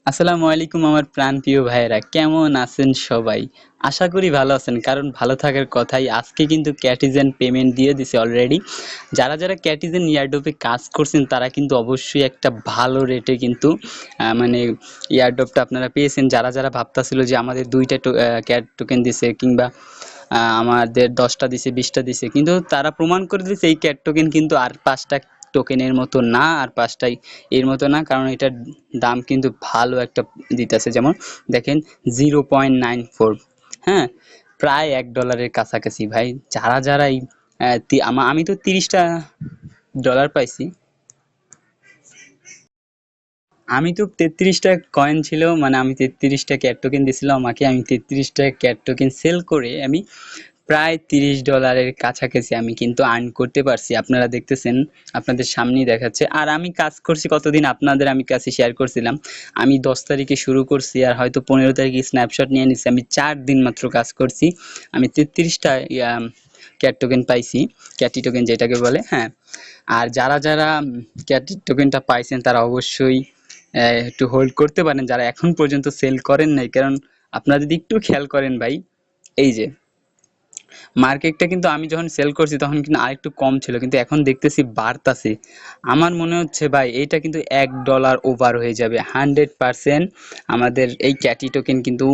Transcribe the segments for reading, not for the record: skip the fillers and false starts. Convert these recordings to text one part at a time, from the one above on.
আসসালামু আলাইকুম আমার প্রাণপ্রিয় ভাইয়েরা, কেমন আছেন সবাই? আশা করি ভালো আছেন, কারণ ভালো থাকার কথাই। আজকে কিন্তু ক্যাটিজেন পেমেন্ট দিয়ে দিছে অলরেডি। যারা ক্যাটিজেন এয়ারড্রপে কাজ করছেন তারা কিন্তু অবশ্যই একটা ভালো রেটে কিন্তু মানে এয়ারড্রপটা আপনারা পেয়েছেন। যারা ভাবতাছিল যে আমাদের ২টা ক্যাট টোকেন দিছে, কিংবা আমাদের ১০টা দিছে, ২০টা দিছে, কিন্তু তারা প্রমাণ করে দিয়েছে এই ক্যাট টোকেন কিন্তু আর ৫টা টোকেনের মতো না, আর ৫টাই এর মতো না, কারণ এটার দাম কিন্তু ভালো একটা দিতেছে। যেমন দেখেন 0.94, হ্যাঁ, প্রায় $১ কাছাকাছি ভাই। যারা এই আমি তো ৩০টা ডলার পাইছি। আমি তো ৩৩টা কয়েন ছিল, মানে আমি ৩৩টা ক্যাট টোকেন দিছিল আমাকে। আমি ৩৩টা ক্যাট টোকেন সেল করে আমি প্রায় $30 কাছাকাছি আমি কিন্তু আর্ন করতে পারছি। আপনারা দেখতেছেন, আপনাদের সামনেই দেখাচ্ছে। আর আমি কাজ করছি কতদিন আপনাদের আমি কাছে শেয়ার করছিলাম। আমি ১০ তারিখে শুরু করছি, আর হয়তো ১৫ তারিখে স্ন্যাপশট নিয়ে নিচ্ছি। আমি ৪ দিন মাত্র কাজ করছি। আমি ৩৩টা ক্যাট টোকেন পাইছি, ক্যাটি টোকেন যেটাকে বলে, হ্যাঁ। আর যারা ক্যাটি টোকেনটা পাইছেন তারা অবশ্যই একটু হোল্ড করতে পারেন, যারা এখন পর্যন্ত সেল করেন নাই। কারণ আপনারা যদি একটু খেয়াল করেন ভাই, এই যে মার্কেটটা কিন্তু আমি যখন সেল করছি তখন কিন্তু আরেকটু কম ছিল, কিন্তু এখন দেখতেছি বাড়তাছে। আমার মনে হচ্ছে ভাই এইটা কিন্তু $১ ওভার হয়ে যাবে 100%। আমাদের এই ক্যাটি টোকেন কিন্তু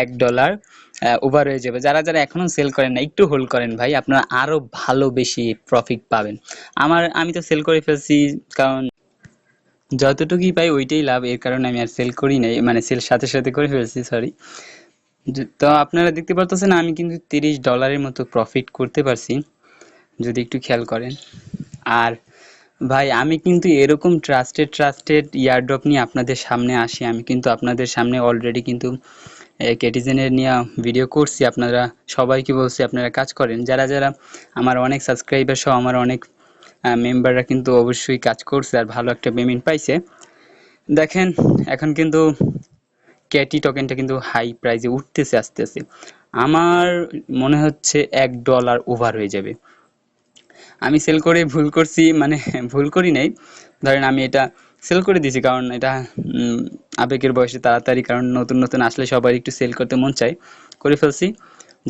$১ ওভার হয়ে যাবে। যারা এখনো সেল করেন না, একটু হোল্ড করেন ভাই, আপনারা আরো ভালো বেশি প্রফিট পাবেন। আমি তো সেল করে ফেলছি, কারণ যতটুকুই পাই ওইটাই লাভ। এর কারণে আমি আর সেল করি নাই, মানে সেল সাথে সাথে করে ফেলছি, সরি। তো আপনারা দেখতে পারতেছেন আমি কিন্তু $30 মতো প্রফিট করতে পারছি, যদি একটু খেয়াল করেন। আর ভাই আমি কিন্তু এরকম ট্রাস্টেড ইয়ারড্রপ নিয়ে আপনাদের সামনে আসি। আমি কিন্তু আপনাদের সামনে অলরেডি কিন্তু কেটিজেনের নিয়ে ভিডিও করছি। আপনারা সবাইকে বলছি আপনারা কাজ করেন। যারা আমার অনেক সাবস্ক্রাইবার সহ আমার অনেক মেম্বাররা কিন্তু অবশ্যই কাজ করছে আর ভালো একটা পেমেন্ট পাইছে। দেখেন এখন কিন্তু ক্যাটি টোকেনটা কিন্তু হাই প্রাইসে উঠতেছে আস্তে আস্তে। আমার মনে হচ্ছে $১ ওভার হয়ে যাবে। আমি সেল করে ভুল করছি, মানে ভুল করি নাই, ধরেন আমি এটা সেল করে দিয়েছি, কারণ এটা উম, আবেগের বয়সে তাড়াতাড়ি, কারণ নতুন নতুন আসলে সবাই একটু সেল করতে মন চায়, করে ফেলছি।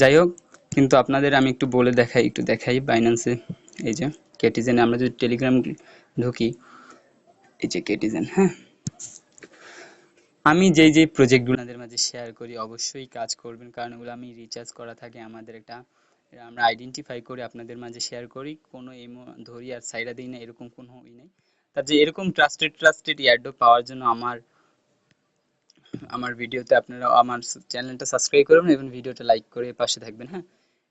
যাই হোক, কিন্তু আপনাদের আমি একটু বলে দেখাই, একটু দেখাই বাইন্যান্সে। এই যে কেটিজেনে আমরা যদি টেলিগ্রাম ঢুকি, এই যে কেটিজেন, হ্যাঁ, আমি যেই প্রজেক্টগুলো আপনাদের মাঝে শেয়ার করি অবশ্যই কাজ করবেন, কারণ ওগুলো আমি রিচার্জ করা থাকে আমাদের একটা, আমরা আইডেন্টিফাই করে আপনাদের মাঝে শেয়ার করি। কোনো এমো ধরি আর সাইডা দিই না, এরকম কোনো ই নেই। তার যে এরকম ট্রাস্টেড এয়ারড্রপ পাওয়ার জন্য আমার আমার ভিডিওতে আপনারা আমার চ্যানেলটা সাবস্ক্রাইব করবেন এবং ভিডিওটা লাইক করে পাশে থাকবেন, হ্যাঁ।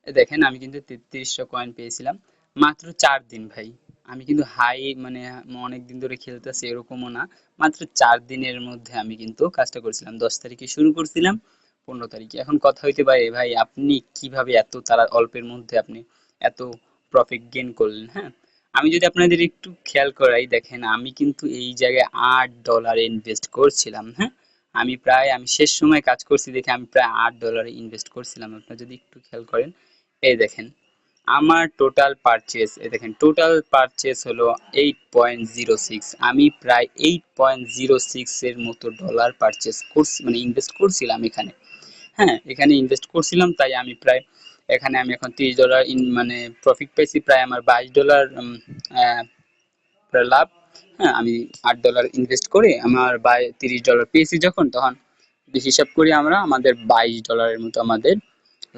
দেখেন আমি কিন্তু ৩৩০০ কয়েন পেয়েছিলাম মাত্র ৪ দিন ভাই। আমি কিন্তু হাই, মানে অনেক দিন ধরে খেলতেছি এরকমও না, মাত্র ৪ দিনের মধ্যে আমি কিন্তু কাজটা করছিলাম। ১০ তারিখে শুরু করছিলাম, ১৫ তারিখে। এখন কথা হইতে পারে ভাই আপনি কিভাবে এত তারা অল্পের মধ্যে আপনি এত প্রফিট গেইন করলেন, হ্যাঁ। আমি যদি আপনাদের একটু খেয়াল করাই, দেখেন আমি কিন্তু এই জায়গায় $৮ ইনভেস্ট করছিলাম, হ্যাঁ। আমি শেষ সময় কাজ করছি দেখে আমি প্রায় $৮ ইনভেস্ট করছিলাম। আপনারা যদি একটু খেয়াল করেন, এই দেখেন আমার টোটাল পারচেস, এই দেখেন টোটাল পারচেস হলো 8.06। আমি প্রায় 8.06 এর মতো ডলার পারচেস করছি, মানে ইনভেস্ট করছিলাম এখানে, হ্যাঁ। এখানে ইনভেস্ট করছিলাম, তাই আমি প্রায় এখানে আমি এখন $30 মানে প্রফিট পেয়েছি। প্রায় আমার $22 প্রায় লাভ, হ্যাঁ। আমি $৮ ইনভেস্ট করে আমার $30 পেয়েছি যখন, তখন হিসাব করি আমরা, আমাদের $22 মতো আমাদের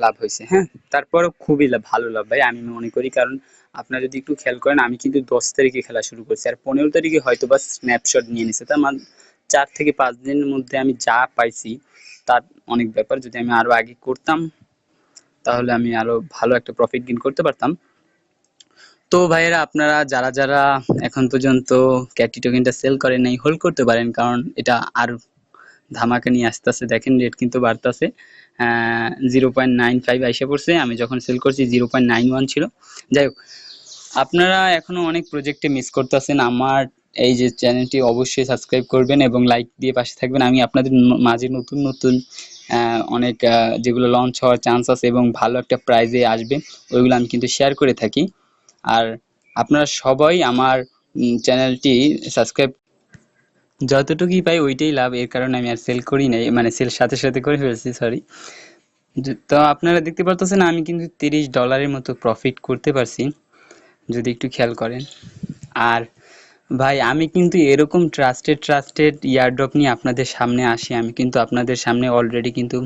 লাভ হয়েছে, হ্যাঁ। তারপরও খুবই ভালো লাভ ভাই আমি মনে করি, কারণ আপনারা যদি একটু খেয়াল করেন আমি কিন্তু ১০ তারিখে খেলা শুরু করছি, আর ১৫ তারিখে হয়তো বা স্ন্যাপশট নিয়ে নিছে। তার মানে ৪ থেকে ৫ দিনের মধ্যে আমি যা পাইছি তার অনেক ব্যাপার। যদি আমি আরো আগে করতাম তাহলে আমি আরো ভালো একটা প্রফিট গেইন করতে পারতাম। তো ভাইয়েরা আপনারা যারা এখন পর্যন্ত ক্যাটি টোকেনটা সেল করেন নাই, হোল্ড করতে পারেন, কারণ এটা আর ধামাকা নিয়ে আসতেছে। দেখেন রেট কিন্তু বাড়তেছে, 0.95 আইসা পড়ছে। আমি যখন সেল করছি 0.91 ছিল। যাই হোক, আপনারা এখনো অনেক প্রজেক্টে মিস করতেছেন। আমার এই যে চ্যানেলটি অবশ্যই সাবস্ক্রাইব করবেন এবং লাইক দিয়ে পাশে থাকবেন। আমি আপনাদের মাঝে নতুন নতুন অনেক যেগুলো লঞ্চ হওয়ার চান্স আছে এবং ভালো একটা প্রাইজে আসবে, ওইগুলো আমি কিন্তু শেয়ার করে থাকি। আর আপনারা সবাই আমার চ্যানেলটি সাবস্ক্রাইব যতটুকুই পাই ওইটাই লাভ, এর কারণে আমি আর সেল করি নাই, মানে সেল সাথে সাথে করে ফেলছি, সরি। তো আপনারা দেখতে পারতেছেন আমি কিন্তু $30 মতো প্রফিট করতে পারছি, যদি একটু খেয়াল করেন। আর ভাই আমি কিন্তু এরকম ট্রাস্টেড ইয়ারড্রপ নিয়ে আপনাদের সামনে আসি, আমি কিন্তু আপনাদের সামনে অলরেডি কিন্তু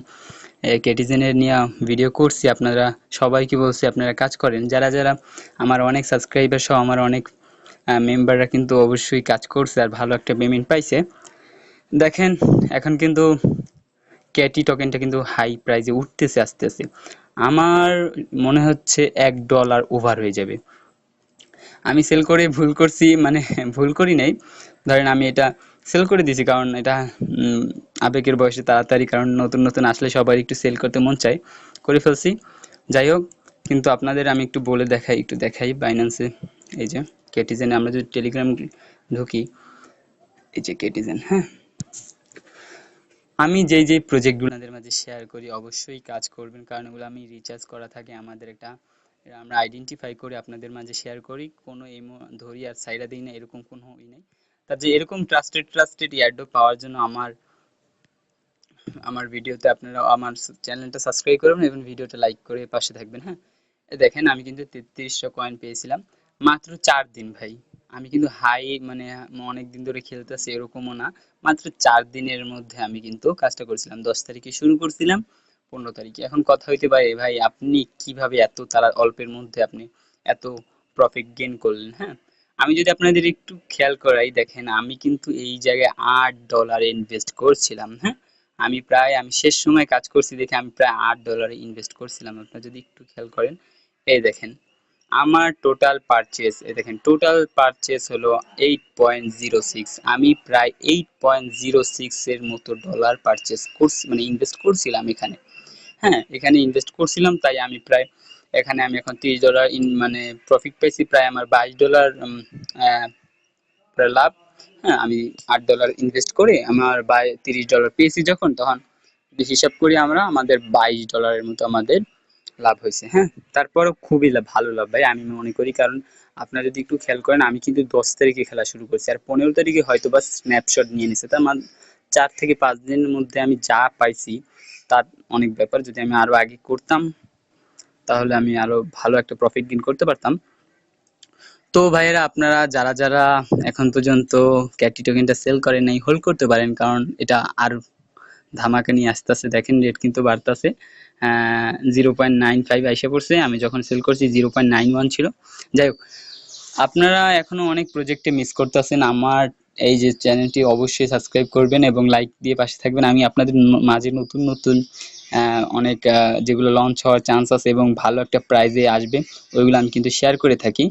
কেটিজেনের নিয়ে ভিডিও করছি, আপনারা সবাইকে বলছি আপনারা কাজ করেন, যারা যারা আমার অনেক সাবস্ক্রাইবার সহ আমার অনেক মেম্বাররা কিন্তু অবশ্যই কাজ করছে আর ভালো একটা পেমেন্ট পাইছে। দেখেন এখন কিন্তু ক্যাটি টোকেনটা কিন্তু হাই প্রাইসে উঠতেছে আস্তে আস্তে, আমার মনে হচ্ছে $1 ওভার হয়ে যাবে। আমি সেল করে ভুল করছি, মানে ভুল করি নাই, ধরেন আমি এটা সেল করে দিয়েছি কারণ এটা আবেগের বয়সে তাড়াতাড়ি, কারণ নতুন নতুন আসলে সবার একটু সেল করতে মন চায়, করে ফেলছি। যাই হোক, কিন্তু আপনাদের আমি একটু বলে দেখাই, একটু দেখাই বাইন্যান্সে, এই যে কেটিজেনে আমরা যদি টেলিগ্রাম ঢুকি, এই যে কেটিজেন, হ্যাঁ, আমি যেই প্রজেক্টগুলো আপনাদের মাঝে শেয়ার করি অবশ্যই কাজ করবেন, কারণ ওগুলো আমি রিচার্জ করা থাকে আমাদের একটা, আমরা আইডেন্টিফাই করে আপনাদের মাঝে শেয়ার করি, কোনো এমো ধরি আর সাইডা দিই না, এরকম কোনো ই নেই। তার যে এরকম ট্রাস্টেড ইয়ারড্রপ পাওয়ার জন্য আমার আমার ভিডিওতে আপনারা আমার চ্যানেলটা সাবস্ক্রাইব করবেন এবং ভিডিওটা লাইক করে পাশে থাকবেন, হ্যাঁ। দেখেন আমি কিন্তু 3300 কয়েন পেয়েছিলাম মাত্র 4 দিন ভাই। আমি কিন্তু হাই মানে অনেক দিন ধরে খেলতেছি এরকমও না, মাত্র 4 দিনের মধ্যে আমি কিন্তু কাজটা করেছিলাম। 10 তারিখে শুরু করছিলাম, 15 তারিখে। এখন কথা হইতে পারে ভাই আপনি কিভাবে এত তারা অল্পের মধ্যে আপনি এত প্রফিট গেইন করলেন, হ্যাঁ। আমি যদি আপনাদের একটু খেয়াল করাই, দেখেন আমি কিন্তু এই জায়গায় $8 ইনভেস্ট করছিলাম, হ্যাঁ। আমি শেষ সময় কাজ করছি দেখে আমি প্রায় $8 ইনভেস্ট করছিলাম, আপনারা যদি একটু খেয়াল করেন। এই দেখেন আমার টোটাল পারচেস, এই দেখেন টোটাল পারচেস হলো 8.06, আমি প্রায় 8.06 এর মতো ডলার পারচেস করছি, মানে ইনভেস্ট করছিলাম এখানে, হ্যাঁ। এখানে ইনভেস্ট করছিলাম, তাই আমি প্রায় এখানে আমি এখন $30 মানে প্রফিট পাইছি, প্রায় আমার $22 লাভ, হ্যাঁ। আমি $8 ইনভেস্ট করে আমার $30 পেয়েছি যখন, তখন হিসাব করি আমরা আমাদের $22 মতো আমাদের লাভ হয়েছে, হ্যাঁ। তারপরও খুবই ভালো লাভ ভাই আমি মনে করি, কারণ আপনারা যদি একটু খেয়াল করেন আমি কিন্তু 10 তারিখে খেলা শুরু করছি আর 15 তারিখে হয়তো বা স্ন্যাপশট নিয়ে নিছে, তার মানে 4 থেকে 5 দিনের মধ্যে আমি যা পাইছি তার অনেক ব্যাপার। যদি আমি আরো আগে করতাম তাহলে আমি আরো ভালো একটা প্রফিট গেইন করতে পারতাম। তো ভাইয়েরা আপনারা যারা যারা এখন পর্যন্ত ক্যাটি টোকেনটা সেল করেন নাই, হোল্ড করতে পারেন, কারণ এটা আর ধামাকা নিয়ে আসতেছে। দেখেন রেট কিন্তু বাড়তেছে, 0.95 আইসা পড়ছে, আমি যখন সেল করছি 0.91 ছিল। যাই হোক, আপনারা এখনো অনেক প্রজেক্টে মিস করতেছেন, আমার এই যে চ্যানেলটি অবশ্যই সাবস্ক্রাইব করবেন এবং লাইক দিয়ে পাশে থাকবেন। আমি আপনাদের মাঝে নতুন নতুন অনেক যেগুলো লঞ্চ হওয়ার চান্স আছে এবং ভালো একটা প্রাইজে আসবে ওইগুলো আমি কিন্তু শেয়ার করে থাকি।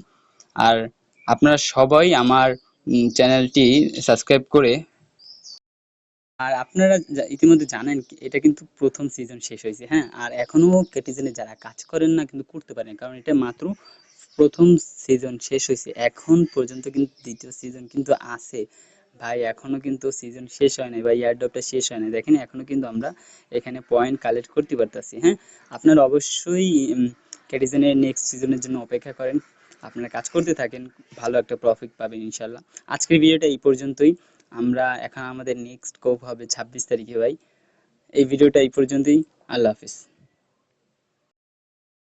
আর আপনারা সবাই আমার চ্যানেলটি সাবস্ক্রাইব করে, আর আপনারা ইতিমধ্যে জানেন এটা কিন্তু প্রথম সিজন শেষ হয়েছে, হ্যাঁ। আর এখনো কেটিজেনে যারা কাজ করেন না কিন্তু করতে পারেন, কারণ এটা মাত্র প্রথম সিজন শেষ হয়েছে, এখন পর্যন্ত কিন্তু দ্বিতীয় সিজন কিন্তু আছে ভাই, এখনো কিন্তু সিজন শেষ হয় নাই বা ইয়ারড্রপটা শেষ হয় নাই। দেখেন এখনো কিন্তু আমরা এখানে পয়েন্ট কালেক্ট করতে পারতেছি, হ্যাঁ। আপনারা অবশ্যই কেটিজেনের নেক্সট সিজনের জন্য অপেক্ষা করেন, আপনারা কাজ করতে থাকেন, ভালো একটা প্রফিট পাবেন ইনশাল্লাহ। আজকের ভিডিওটা এই পর্যন্তই, আমরা এখন আমাদের নেক্সট কোপ হবে 26 তারিখে ভাই। এই ভিডিওটা এই পর্যন্তই, আল্লাহ হাফিজ।